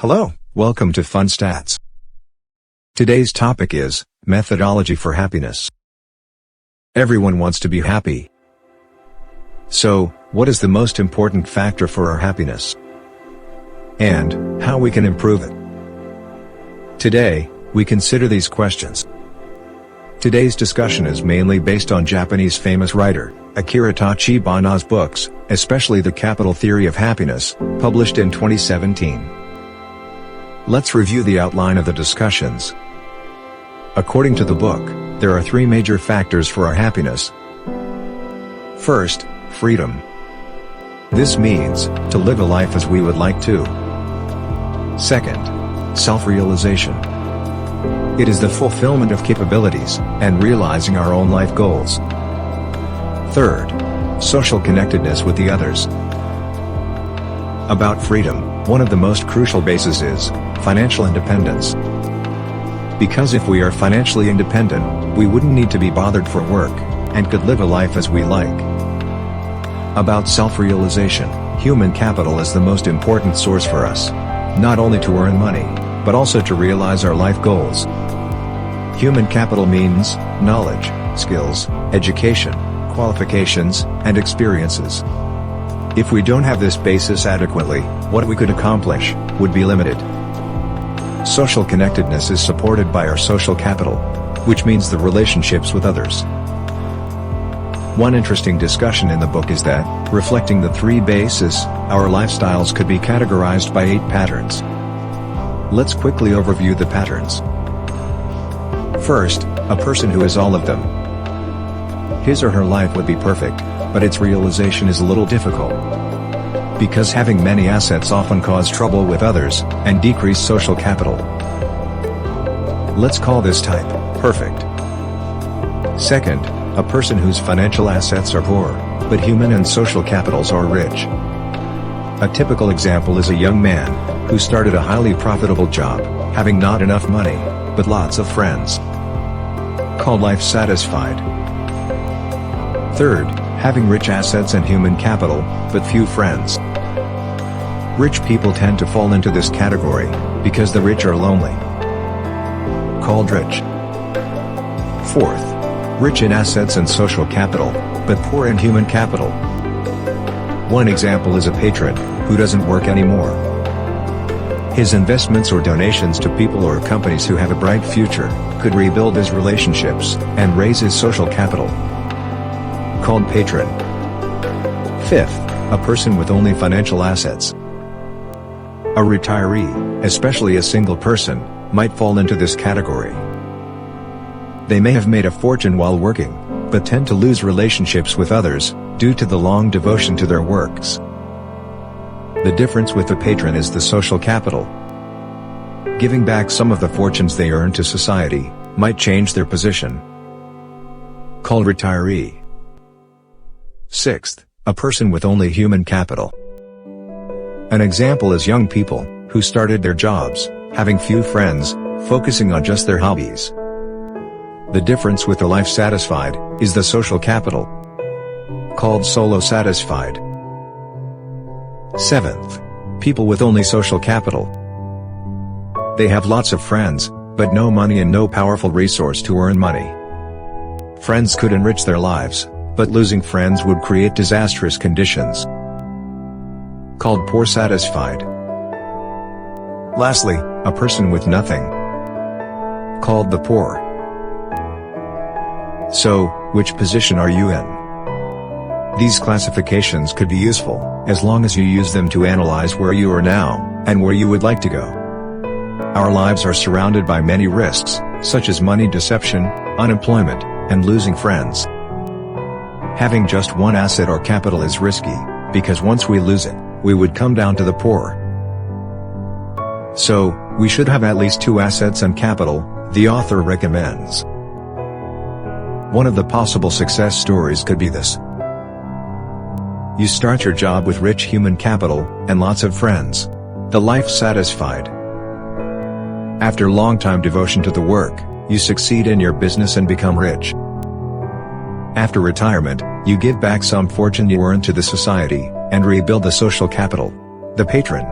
Hello, welcome to Fun Stats. Today's topic is methodology for happiness. Everyone wants to be happy. So, what is the most important factor for our happiness? And how we can improve it? Today, we consider these questions. Today's discussion is mainly based on Japanese famous writer Akira Tachibana's books, especially The Capital Theory of Happiness, published in 2017. Let's review the outline of the discussions. According to the book, there are three major factors for our happiness. First, freedom. This means to live a life as we would like to. Second, self-realization. It is the fulfillment of capabilities and realizing our own life goals. Third, social connectedness with the others. About freedom, one of the most crucial bases is financial independence. Because if we are financially independent, we wouldn't need to be bothered for work, and could live a life as we like. About self-realization, human capital is the most important source for us. Not only to earn money, but also to realize our life goals. Human capital means knowledge, skills, education, qualifications, and experiences. If we don't have this basis adequately, what we could accomplish would be limited. Social connectedness is supported by our social capital, which means the relationships with others. One interesting discussion in the book is that, reflecting the three bases, our lifestyles could be categorized by 8 patterns. Let's quickly overview the patterns. First, a person who has all of them. His or her life would be perfect, but its realization is a little difficult. Because having many assets often cause trouble with others, and decrease social capital. Let's call this type, perfect. Second, a person whose financial assets are poor, but human and social capitals are rich. A typical example is a young man, who started a highly profitable job, having not enough money, but lots of friends. Called life satisfied. Third, having rich assets and human capital, but few friends. Rich people tend to fall into this category, because the rich are lonely. Called rich. Fourth, rich in assets and social capital, but poor in human capital. One example is a patron, who doesn't work anymore. His investments or donations to people or companies who have a bright future, could rebuild his relationships, and raise his social capital. Called patron. Fifth, a person with only financial assets. A retiree, especially a single person, might fall into this category. They may have made a fortune while working, but tend to lose relationships with others, due to the long devotion to their works. The difference with the patron is the social capital. Giving back some of the fortunes they earn to society, might change their position. Called retiree. Sixth, a person with only human capital. An example is young people, who started their jobs, having few friends, focusing on just their hobbies. The difference with the life satisfied, is the social capital. Called solo satisfied. Seventh, people with only social capital. They have lots of friends, but no money and no powerful resource to earn money. Friends could enrich their lives, but losing friends would create disastrous conditions. Called poor satisfied. Lastly, a person with nothing. Called the poor. So, which position are you in? These classifications could be useful, as long as you use them to analyze where you are now, and where you would like to go. Our lives are surrounded by many risks, such as money deception, unemployment, and losing friends. Having just one asset or capital is risky, because once we lose it, we would come down to the poor. So, we should have at least 2 assets and capital, the author recommends. One of the possible success stories could be this. You start your job with rich human capital, and lots of friends. The life satisfied. After long time devotion to the work, you succeed in your business and become rich. After retirement, you give back some fortune you earned to the society, and rebuild the social capital. The patron.